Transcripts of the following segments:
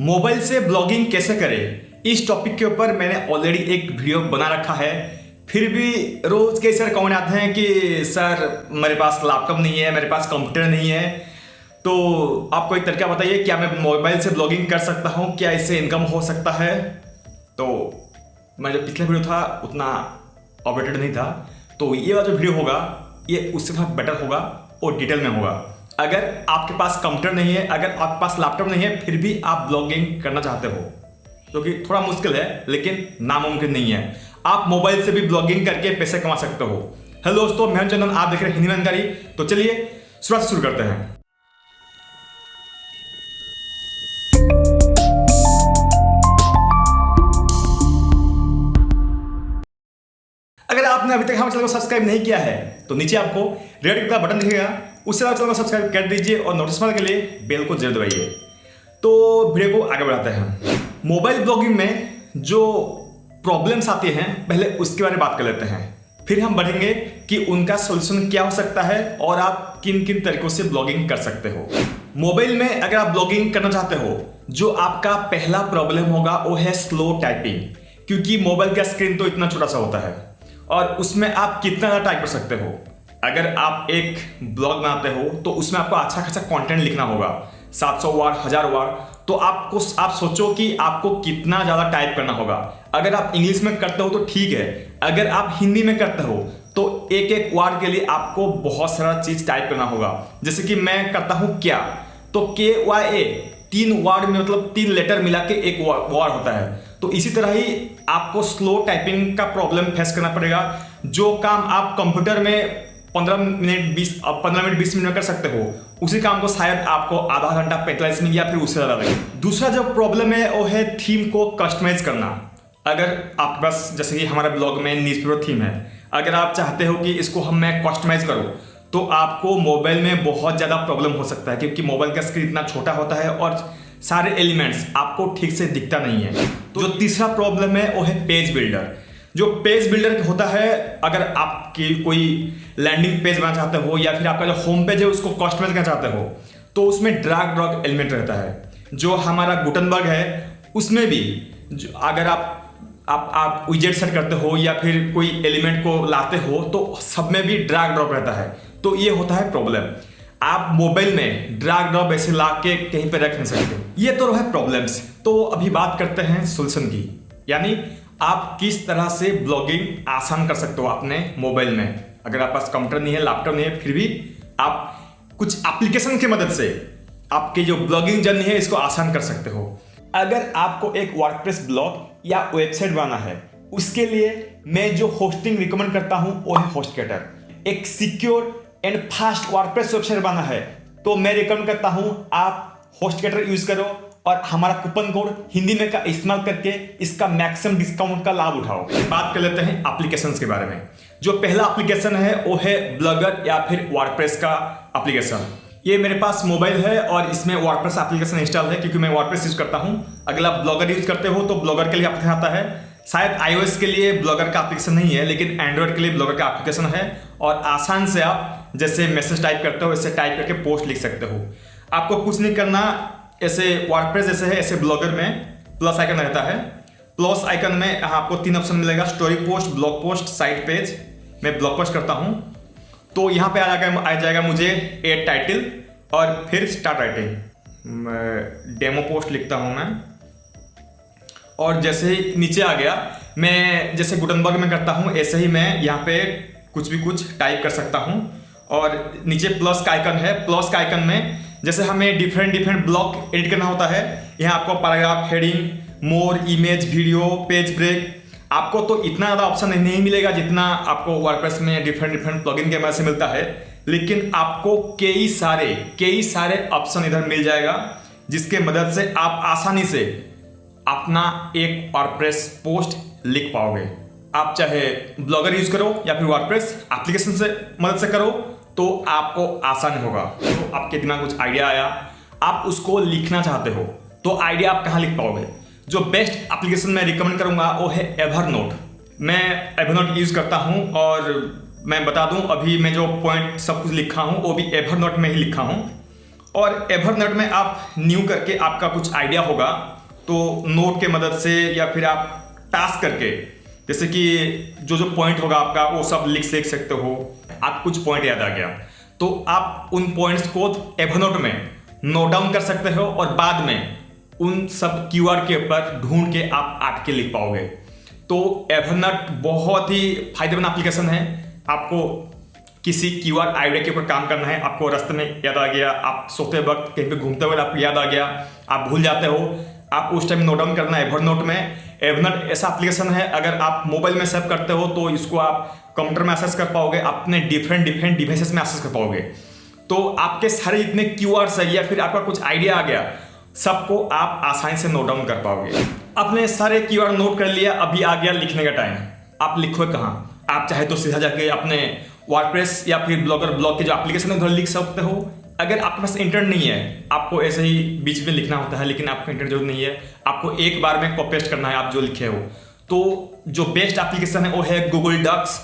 Mobile से blogging कैसे करें, इस टॉपिक के ऊपर मैंने ऑलरेडी एक वीडियो बना रखा है। फिर भी रोज के सर कमेंट आते हैं कि सर मेरे पास लैपटॉप नहीं है, मेरे पास कंप्यूटर नहीं है, तो आप कोई तरीका बताइए, क्या मैं मोबाइल से ब्लॉगिंग कर सकता हूँ, क्या इससे इनकम हो सकता है। तो मैं जो पिछला वीडियो था उतना अपडेटेड नहीं था, तो ये वाला जो वीडियो होगा ये उससे थोड़ा बेटर होगा और डिटेल में होगा। अगर आपके पास कंप्यूटर नहीं है, अगर आपके पास लैपटॉप नहीं है, फिर भी आप ब्लॉगिंग करना चाहते हो, क्योंकि थोड़ा मुश्किल है लेकिन नामुमकिन नहीं है। आप मोबाइल से भी ब्लॉगिंग करके पैसे कमा सकते हो। हेलो दोस्तों, मैं चंदन, आप देख रहे हैं हिंदी में जानकारी। तो चलिए शुरुआत शुरू करते हैं। अगर आपने अभी तक हमारे चैनल को सब्सक्राइब नहीं किया है तो नीचे आपको रेड का बटन दिखेगा, उससे आप चैनल को सब्सक्राइब कर दीजिए और नोटिफिकेशन के लिए बेल को जरूर दबाइए। तो वीडियो को आगे बढ़ाते हैं। मोबाइल ब्लॉगिंग में जो प्रॉब्लम्स आती हैं पहले उसके बारे में बात कर लेते हैं, फिर हम बढ़ेंगे कि उनका सोल्यूशन क्या हो सकता है और आप किन किन तरीकों से ब्लॉगिंग कर सकते हो। मोबाइल में अगर आप ब्लॉगिंग करना चाहते हो, जो आपका पहला प्रॉब्लम होगा वो है स्लो टाइपिंग, क्योंकि मोबाइल का स्क्रीन तो इतना छोटा सा होता है और उसमें आप कितना ज़्यादा टाइप कर सकते हो। अगर आप एक ब्लॉग बनाते हो तो उसमें आपको अच्छा खासा कंटेंट लिखना होगा, 700 वर्ड, 1000 वर्ड, तो आप सोचो कि आपको कितना ज़्यादा टाइप करना होगा। अगर आप इंग्लिश में करते हो तो ठीक है, अगर आप हिंदी में करते हो तो एक एक वर्ड के लिए आपको बहुत सारा चीज़ टाइप करना होगा। जैसे कि मैं करता हूँ क्या, तो KYA 3 वर्ड में मतलब 3 लेटर मिला के एक वर्ड होता है। तो इसी तरह ही आपको स्लो टाइपिंग का प्रॉब्लम फेस करना पड़ेगा। जो काम आप कंप्यूटर में 15 मिनट 20 मिनट में कर सकते हो, उसी काम को शायद आपको आधा घंटा 45 मिनट या फिर उससे ज़्यादा लगे। दूसरा जो प्रॉब्लम है वो है थीम को कस्टमाइज करना। अगर आपके पास, जैसे कि हमारे ब्लॉग में न्यूज़पेपर थीम है, अगर आप चाहते हो कि इसको मैं कस्टमाइज करूँ तो आपको मोबाइल में बहुत ज़्यादा प्रॉब्लम हो सकता है, क्योंकि मोबाइल का स्क्रीन इतना छोटा होता है और सारे एलिमेंट्स आपको ठीक से दिखता नहीं है। तो जो तीसरा प्रॉब्लम है वो है पेज बिल्डर। जो पेज बिल्डर होता है, अगर आपकी कोई लैंडिंग पेज बनाना चाहते हो या फिर आपका जो होम पेज है उसको कस्टमाइज करना चाहते हो, तो उसमें ड्रैग ड्रॉप एलिमेंट रहता है। जो हमारा गुटनबर्ग है उसमें भी अगर आप विजेट सेट करते हो या फिर कोई एलिमेंट को लाते हो तो सब में भी ड्रैग ड्रॉप रहता है। तो ये होता है प्रॉब्लम। आप मोबाइल में ड्रैग ड्रॉप ऐसे ला के कहीं पे रख नहीं सकते। ये तो रहे प्रॉब्लम्स। तो अभी बात करते हैं सोल्यूशन की, यानी आप किस तरह से ब्लॉगिंग आसान कर सकते हो अपने मोबाइल में। अगर आपके पास कंप्यूटर नहीं है, लैपटॉप नहीं है, फिर भी आप कुछ एप्लीकेशन की मदद से आपकी जो ब्लॉगिंग जर्नी है इसको आसान कर सकते हो। अगर आपको एक वर्डप्रेस ब्लॉग या वेबसाइट बनाना है, उसके लिए मैं जो होस्टिंग रिकमेंड करता हूं वो है HostGator। एक secure and fast WordPress website बनाना है तो मैं रिकमेंड करता हूं आप HostGator यूज करो और हमारा कूपन कोड हिंदी में का इस्तेमाल करके इसका मैक्सिमम डिस्काउंट का लाभ उठाओ। बात कर लेते हैं एप्लीकेशंस के बारे में। जो पहला एप्लीकेशन है वो है ब्लॉगर या फिर वर्डप्रेस का एप्लीकेशन। ये मेरे पास मोबाइल है और इसमें वर्डप्रेस एप्लीकेशन इंस्टॉल है, क्योंकि मैं वर्डप्रेस यूज करता हूं। अगर आप ब्लॉगर यूज करते हो तो ब्लॉगर के लिए एप्लीकेशन आता है। शायद iOS के लिए ब्लॉगर का एप्लीकेशन नहीं है, लेकिन एंड्रॉइड के लिए ब्लॉगर का एप्लीकेशन है और आसान से आप जैसे मैसेज टाइप करते हो ऐसे टाइप करके पोस्ट लिख सकते हो। आपको कुछ नहीं करना, ऐसे वर्डप्रेस जैसे है, ऐसे ब्लॉगर में प्लस आइकन रहता है। प्लस आइकन में आपको 3 ऑप्शन मिलेगा, story post, blog post, side page. मैं ब्लॉग पोस्ट करता हूं तो यहाँ पे आ जाएगा मुझे एड टाइटल और फिर स्टार्ट राइटिंग। डेमो पोस्ट लिखता हूं मैं, और जैसे ही नीचे आ गया, मैं जैसे गुटनबर्ग में करता हूं ऐसे ही मैं यहाँ पे कुछ भी कुछ टाइप कर सकता हूं। और नीचे प्लस का आइकन है, प्लस का आइकन में जैसे हमें डिफरेंट ब्लॉक एडिट करना होता है, यहाँ आपको पैराग्राफ, हेडिंग, मोर, इमेज, वीडियो, पेज ब्रेक, आपको तो इतना ज़्यादा ऑप्शन नहीं मिलेगा जितना आपको वर्डप्रेस में डिफरेंट प्लगइन के मदद से मिलता है, लेकिन आपको कई सारे ऑप्शन इधर मिल जाएगा, जिसके मदद से आप आसानी से अपना एक वर्डप्रेस पोस्ट लिख पाओगे। आप चाहे ब्लॉगर यूज करो या फिर वर्डप्रेस एप्लीकेशन से मदद से करो तो आपको आसान होगा। तो आपके दिमाग में कुछ आइडिया आया, आप उसको लिखना चाहते हो, तो आइडिया आप कहाँ लिख पाओगे। जो बेस्ट एप्लीकेशन मैं रिकमेंड करूंगा वो है एवरनोट। मैं एवरनोट यूज करता हूं और मैं बता दूं, अभी मैं जो पॉइंट सब कुछ लिखा हूं वो भी एवरनोट में ही लिखा हूं। और एवरनोट में आप न्यू करके आपका कुछ आइडिया होगा तो नोट के मदद से या फिर आप टास्क करके, जैसे कि जो पॉइंट होगा आपका वो सब लिख सकते हो। आप कुछ पॉइंट याद आ गया तो आप उन पॉइंट्स को एवरनोट में नोट डाउन कर सकते हो और बाद में उन सब कीवर्ड के ऊपर ढूंढ के आप आर्टिकल लिख पाओगे। तो एवरनोट बहुत ही फायदेमंद एप्लीकेशन है। आपको किसी कीवर्ड आइडिया के ऊपर काम करना है, आपको रास्ते में याद आ गया, आप सोते वक्त कहीं पे घूमते हुए आपको याद आ गया, आप भूल जाते हो, आप उस टाइम नोट डाउन करना है एवरनोट में। एवरनोट ऐसा एप्लीकेशन है, अगर आप मोबाइल में सेव करते हो तो इसको आप कंप्यूटर में एक्सेस कर पाओगे, अपने डिफरेंट डिवाइसेस में एक्सेस कर पाओगे। तो आपके सारे जितने कीवर्ड्स है या फिर आपका कुछ आइडिया आ गया, सबको आप आसानी से नोट डाउन कर पाओगे। आपने सारे कीवर्ड नोट कर लिया, अभी आ गया लिखने का टाइम। आप लिखो कहाँ? आप चाहे तो सीधा जाके अपने वर्डप्रेस या फिर ब्लॉगर ब्लॉग के जो एप्लीकेशन है उधर लिख सकते हो। अगर आपके पास इंटरनेट नहीं है, आपको ऐसे ही बीच में लिखना होता है, लेकिन आपको इंटरनेट जरूरत नहीं है, आपको एक बार में कॉपी पेस्ट करना है आप जो लिखे हो, तो जो बेस्ट एप्लीकेशन है वो है गूगल डॉक्स।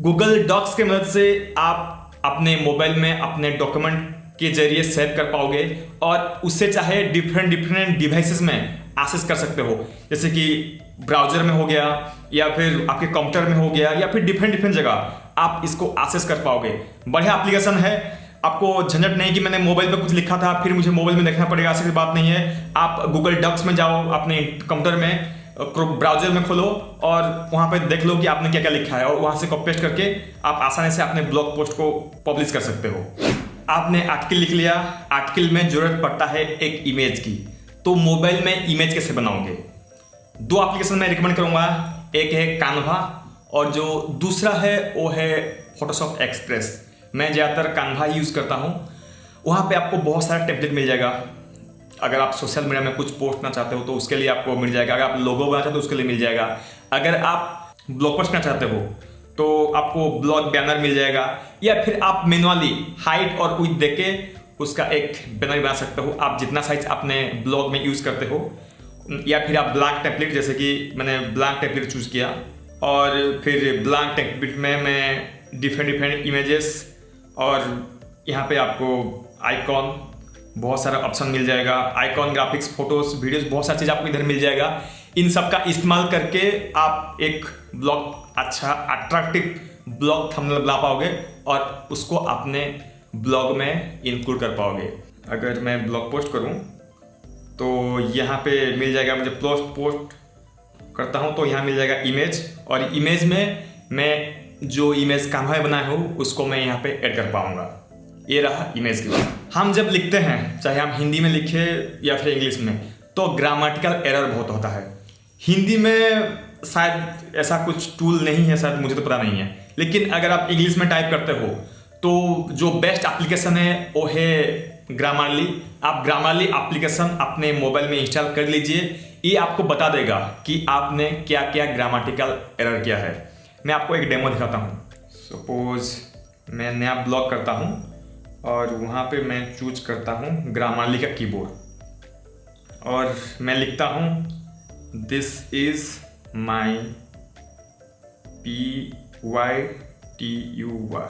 गूगल डॉक्स की मदद से आप अपने मोबाइल में अपने डॉक्यूमेंट के जरिए सेव कर पाओगे और उससे चाहे डिफरेंट डिवाइसेस में एक्सेस कर सकते हो, जैसे कि ब्राउजर में हो गया या फिर आपके कंप्यूटर में हो गया या फिर डिफरेंट जगह आप इसको एक्सेस कर पाओगे। बढ़िया एप्लीकेशन है, आपको झंझट नहीं कि मैंने मोबाइल पे कुछ लिखा था फिर मुझे मोबाइल में देखना पड़ेगा, ऐसी बात नहीं है। आप गूगल डॉक्स में जाओ, अपने कंप्यूटर में ब्राउजर में खोलो और वहां पे देख लो कि आपने क्या क्या लिखा है और वहां से कॉपी पेस्ट करके आप आसानी से अपने ब्लॉग पोस्ट को पब्लिश कर सकते हो। आपने आर्टिकल लिख लिया, आर्टिकल में जरूरत पड़ता है एक इमेज की, तो मोबाइल में इमेज कैसे बनाओगे? दो एप्लीकेशन मैं रिकमेंड करूंगा, एक है कान्वा और जो दूसरा है वो है फोटोशॉप एक्सप्रेस। मैं ज़्यादातर कान्वा यूज़ करता हूँ। वहाँ पे आपको बहुत सारा टेम्पलेट मिल जाएगा। अगर आप सोशल मीडिया में कुछ पोस्ट करना चाहते हो तो उसके लिए आपको मिल जाएगा, अगर आप लोगो बनाना चाहते हो तो उसके लिए मिल जाएगा, अगर आप ब्लॉग पोस्ट करना चाहते हो तो आपको ब्लॉग बैनर मिल जाएगा, या फिर आप मैनुअली हाइट और विड्थ देके उसका एक बैनर बना सकते हो। आप जितना साइज अपने ब्लॉग में यूज़ करते हो, या फिर आप ब्लैंक टेम्पलेट, जैसे कि मैंने ब्लैंक टेम्पलेट चूज़ किया और फिर ब्लैंक टेम्पलेट में मैं डिफरेंट इमेजेस और यहाँ पे आपको आइकॉन बहुत सारा ऑप्शन मिल जाएगा, आइकॉन, ग्राफिक्स, फोटोज, वीडियोस, बहुत सारी चीज़ आपको इधर मिल जाएगा। इन सब का इस्तेमाल करके आप एक ब्लॉग अच्छा अट्रैक्टिव ब्लॉग थंबनेल बना पाओगे और उसको अपने ब्लॉग में इंक्लूड कर पाओगे। अगर मैं ब्लॉग पोस्ट करूँ तो यहाँ पे मिल जाएगा, मुझे पोस्ट करता हूँ तो यहाँ मिल जाएगा इमेज, और इमेज में मैं जो इमेज कान्वा में बनाया हूँ उसको मैं यहाँ पे ऐड कर पाऊंगा। ये रहा इमेज की बात। हम जब लिखते हैं, चाहे हम हिंदी में लिखे या फिर इंग्लिश में, तो ग्रामेटिकल एरर बहुत होता है। हिंदी में शायद ऐसा कुछ टूल नहीं है, शायद मुझे तो पता नहीं है, लेकिन अगर आप इंग्लिश में टाइप करते हो तो जो बेस्ट एप्लीकेशन है वो है ग्रामरली। आप ग्रामरली एप्लीकेशन अपने मोबाइल में इंस्टॉल कर लीजिए, ये आपको बता देगा कि आपने क्या क्या ग्रामेटिकल एरर किया है। मैं आपको एक डेमो दिखाता हूँ। सपोज मैं नया ब्लॉग करता हूँ और वहाँ पे मैं चूज करता हूँ ग्रामरली का कीबोर्ड और मैं लिखता हूँ दिस इज माई PYTUR।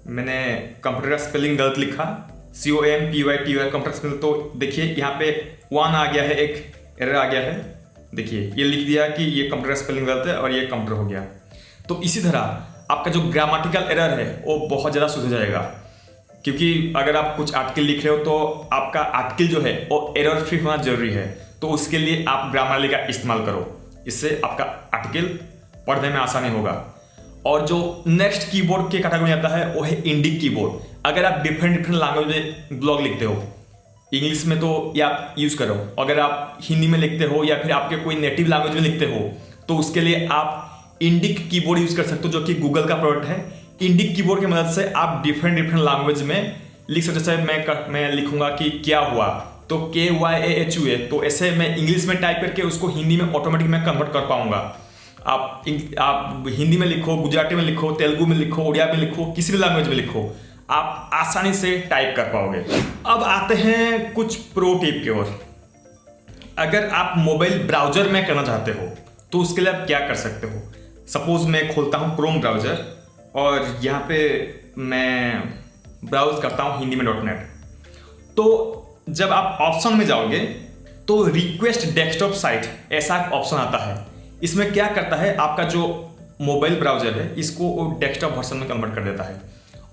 मैंने कंप्यूटर का स्पेलिंग गलत लिखा, COMPYTUR कंप्यूटर स्पेलिंग, तो देखिए यहाँ पे 1 आ गया है, एक एरर आ गया है। देखिए ये लिख दिया कि ये कंप्यूटर स्पेलिंग गलत है और ये कंप्यूटर हो गया। तो इसी तरह आपका जो ग्रामेटिकल एरर है वो बहुत ज़्यादा सुधर जाएगा, क्योंकि अगर आप कुछ आर्टिकल लिख रहे हो तो आपका आर्टिकल जो है वो एरर फ्री होना जरूरी है। तो उसके लिए आप ग्रामरली का इस्तेमाल करो, इससे आपका आर्टिकल पढ़ने में आसानी होगा। और जो नेक्स्ट कीबोर्ड के कैटेगरी में आता है वो है इंडिक कीबोर्ड। अगर आप डिफरेंट लैंग्वेज में ब्लॉग लिखते हो, इंग्लिश में तो या आप यूज़ करो, अगर आप हिंदी में लिखते हो या फिर आपके कोई नेटिव लैंग्वेज में लिखते हो तो उसके लिए आप इंडिक कीबोर्ड यूज़ कर सकते हो, जो कि गूगल का प्रोडक्ट है। इंडिक कीबोर्ड की मदद से आप डिफरेंट लैंग्वेज में लिख सकते हो। जैसे मैं लिखूंगा कि क्या हुआ तो KYAHUA, तो ऐसे मैं इंग्लिश में टाइप करके उसको हिंदी में ऑटोमेटिक मैं कन्वर्ट कर पाऊंगा। आप हिंदी में लिखो, गुजराती में लिखो, तेलुगु में लिखो, उड़िया में लिखो, किसी भी लैंग्वेज में लिखो, आप आसानी से टाइप कर पाओगे। अब आते हैं कुछ प्रो टिप की ओर। अगर आप मोबाइल ब्राउजर में करना चाहते हो तो उसके लिए आप क्या कर सकते हो। सपोज मैं खोलता हूँ क्रोम ब्राउजर और यहाँ पे मैं ब्राउज करता हूँ हिंदी में .net। तो जब आप ऑप्शन में जाओगे तो रिक्वेस्ट डेस्कटॉप साइट ऐसा ऑप्शन आता है। इसमें क्या करता है, आपका जो मोबाइल ब्राउजर है इसको वो डेस्कटॉप वर्जन में कन्वर्ट कर देता है।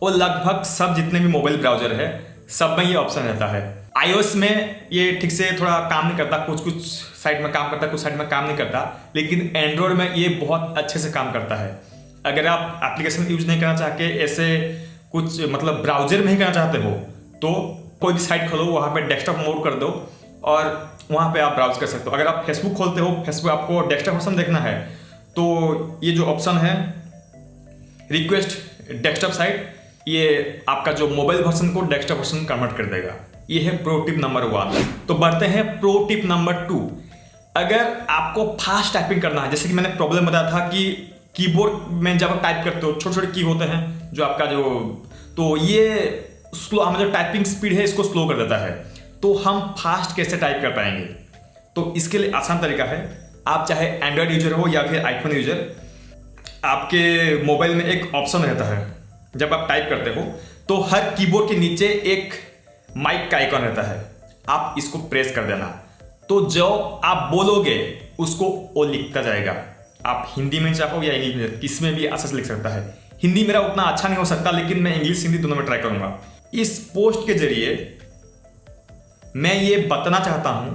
और लगभग सब जितने भी मोबाइल ब्राउजर है सब में ये ऑप्शन रहता है। iOS में ये ठीक से थोड़ा काम नहीं करता, कुछ कुछ साइट में काम करता है, कुछ साइट में काम नहीं करता, लेकिन एंड्रॉयड में ये बहुत अच्छे से काम करता है। अगर आप एप्लीकेशन यूज नहीं करना चाहते, ऐसे कुछ मतलब ब्राउजर में ही करना चाहते हो, तो कोई भी साइट खोलो, वहाँ पे डेस्कटॉप मोड कर दो और वहाँ पे आप ब्राउज कर सकते हो। अगर आप फेसबुक खोलते हो, फेसबुक आपको डेस्कटॉप वर्जन देखना है, तो ये जो ऑप्शन है रिक्वेस्ट डेस्कटॉप साइट, ये आपका जो मोबाइल वर्जन को डेस्कटॉप वर्जन कन्वर्ट कर देगा। ये है प्रो टिप नंबर 1। तो बढ़ते हैं प्रो टिप नंबर 2। अगर आपको फास्ट टाइपिंग करना है, जैसे कि मैंने प्रॉब्लम बताया था कि कीबोर्ड में जब आप टाइप करते हो छोटे छोटे की होते हैं जो आपका जो, तो ये स्लो, हमारा जो टाइपिंग स्पीड है इसको स्लो कर देता है। तो हम फास्ट कैसे टाइप कर पाएंगे? तो इसके लिए आसान तरीका है, आप चाहे एंड्रॉयड यूजर हो या फिर आईफोन यूजर, आपके मोबाइल में एक ऑप्शन रहता है, जब आप टाइप करते हो तो हर कीबोर्ड के नीचे एक माइक का आइकॉन रहता है, आप इसको प्रेस कर देना, तो जो आप बोलोगे उसको वो लिखता जाएगा। आप हिंदी में चाहो या इंग्लिश में, किसमें भी आसानी से लिख सकता है। हिंदी मेरा उतना अच्छा नहीं हो सकता, लेकिन मैं इंग्लिश हिंदी दोनों में ट्राई करूंगा। इस पोस्ट के जरिए मैं ये बताना चाहता हूं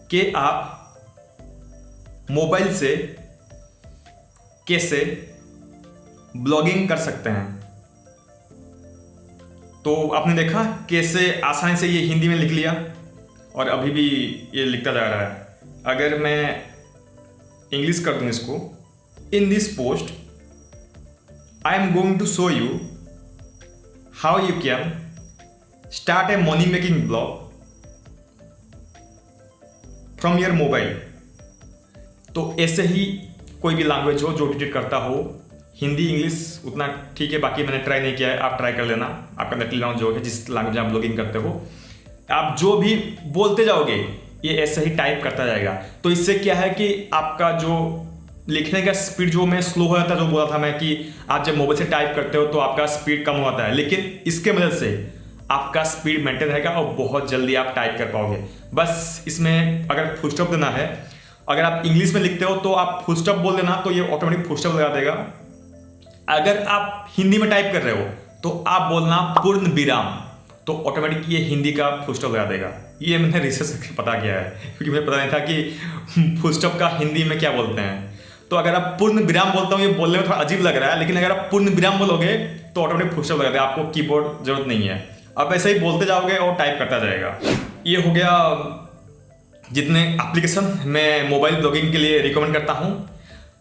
कि आप मोबाइल से कैसे ब्लॉगिंग कर सकते हैं। तो आपने देखा कैसे आसानी से ये हिंदी में लिख लिया और अभी भी ये लिखता जा रहा है। अगर मैं इंग्लिश कर दूं इसको, in this post I am going to show you how you can start a money making blog from your mobile. तो ऐसे ही कोई भी लैंग्वेज हो जो एडिट करता हो, हिंदी इंग्लिश उतना ठीक है, बाकी मैंने ट्राई नहीं किया है, आप ट्राई कर लेना। आपका नेटिव लैंग्वेज जो है, जिस लैंग्वेज में आप ब्लॉगिंग करते हो, आप जो भी बोलते जाओगे ये ऐसे ही टाइप करता जाएगा। तो इससे क्या है कि आपका जो लिखने का स्पीड जो मैं स्लो हो जाता है, जो बोला था मैं कि आप जब मोबाइल से टाइप करते हो तो आपका स्पीड कम होता है, लेकिन इसके मदद से आपका स्पीड मेंटेन रहेगा और बहुत जल्दी आप टाइप कर पाओगे। बस इसमें अगर फुल स्टॉप देना है, अगर आप इंग्लिश में लिखते हो तो आप फुल स्टॉप बोल देना, तो ये ऑटोमेटिक फुल स्टॉप लगा देगा। अगर आप हिंदी में टाइप कर रहे हो तो आप बोलना पूर्ण विराम, तो ऑटोमेटिक ये हिंदी का फुल स्टॉप लगा देगा। ये मैंने रिसर्च करके पता किया है, क्योंकि मुझे पता नहीं था कि फुल स्टॉप का हिंदी में क्या बोलते हैं। तो अगर आप पूर्ण विराम बोलता हूँ, ये बोलने में थोड़ा अजीब लग रहा है, लेकिन अगर आप पूर्ण विराम बोलोगे तो ऑटोमेटिक फुल स्टॉप लगा देगा, आपको कीबोर्ड जरूरत नहीं है। अब ऐसे ही बोलते जाओगे और टाइप करता जाएगा। ये हो गया जितने एप्लीकेशन मैं मोबाइल ब्लॉगिंग के लिए रिकमेंड करता हूँ।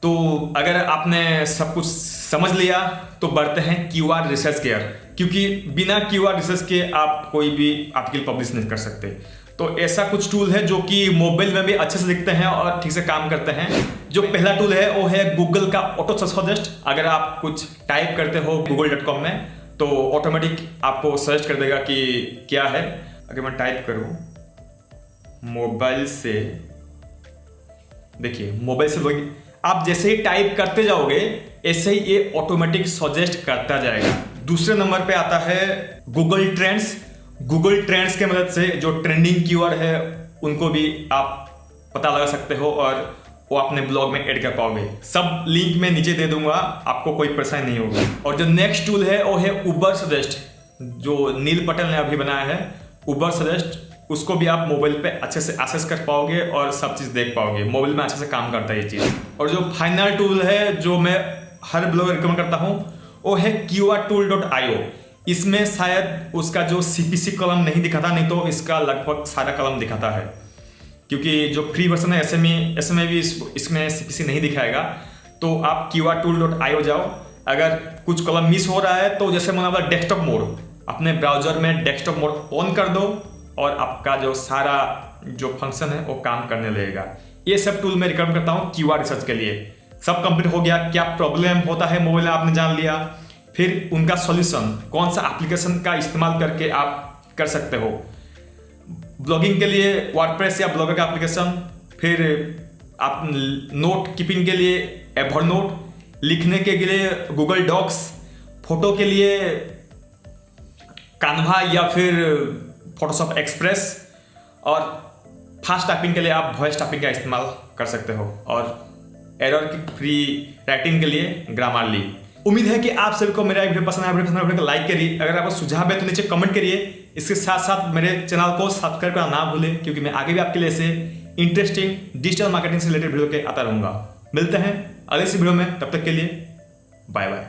तो अगर आपने सब कुछ समझ लिया तो बढ़ते हैं कीवर्ड रिसर्च केयर, क्योंकि बिना कीवर्ड रिसर्च के आप कोई भी आर्टिकल पब्लिश नहीं कर सकते। तो ऐसा कुछ टूल है जो कि मोबाइल में भी अच्छे से दिखते हैं और ठीक से काम करते हैं। जो पहला टूल है वो है गूगल का ऑटो सजेस्ट। अगर आप कुछ टाइप करते हो google.com में तो ऑटोमेटिक आपको सजेस्ट कर देगा कि क्या है। अगर मैं टाइप करूं मोबाइल से, देखिए मोबाइल से लोग, आप जैसे ही टाइप करते जाओगे ऐसे ही ये ऑटोमेटिक सजेस्ट करता जाएगा। दूसरे नंबर पे आता है गूगल ट्रेंड्स। गूगल ट्रेंड्स के मदद से जो ट्रेंडिंग कीवर्ड है उनको भी आप पता लगा सकते हो और वो अपने ब्लॉग में ऐड कर पाओगे। सब लिंक मैं नीचे दे दूंगा, आपको कोई परेशानी नहीं होगी। और जो नेक्स्ट टूल है वो है उबर सजेस्ट, जो नील पटेल ने अभी बनाया है उबर सजेस्ट। उसको भी आप मोबाइल पे अच्छे से एक्सेस कर पाओगे और सब चीज़ देख पाओगे। मोबाइल में अच्छे से काम करता है ये चीज़। और जो फाइनल टूल है जो मैं हर ब्लॉग रिकमेंड करता हूँ वो है keywordtool.io। इसमें शायद उसका जो CPC कॉलम नहीं दिखाता, नहीं तो इसका लगभग सारा कॉलम दिखाता है, क्योंकि जो फ्री वर्जन है ऐसे में भी इसमें CPC नहीं दिखाएगा। तो आप keywordtool.io जाओ। अगर कुछ कॉलम मिस हो रहा है तो जैसे मैंने डेस्कटॉप मोड, अपने ब्राउजर में डेस्कटॉप मोड ऑन कर दो और आपका जो सारा जो फंक्शन है वो काम करने लगेगा। ये सब टूल मैं रिकमेंड करता हूँ कीवर्ड रिसर्च के लिए। सब कंप्लीट हो गया। क्या प्रॉब्लम होता है मोबाइल में आपने जान लिया, फिर उनका सॉल्यूशन, कौन सा एप्लीकेशन का इस्तेमाल करके आप कर सकते हो ब्लॉगिंग के लिए, वर्डप्रेस या ब्लॉगर का एप्लीकेशन, फिर आप नोट कीपिंग के लिए एवरनोट, लिखने के लिए गूगल डॉक्स, फोटो के लिए कान्वा या फिर फोटोशॉप एक्सप्रेस, और फास्ट टाइपिंग के लिए आप वॉइस टाइपिंग का इस्तेमाल कर सकते हो, और एरर की फ्री राइटिंग के लिए ग्रामरली। उम्मीद है कि आप सभी को मेरा वीडियो पसंद आया। वीडियो को लाइक करिए, अगर आपको सुझाव है तो नीचे कमेंट करिए। इसके साथ साथ मेरे चैनल को सब्सक्राइब करना ना भूलें, क्योंकि मैं आगे भी आपके लिए ऐसे इंटरेस्टिंग डिजिटल मार्केटिंग से रिलेटेड वीडियो के आता रहूँगा। मिलते हैं अगले वीडियो में, तब तक के लिए बाय बाय।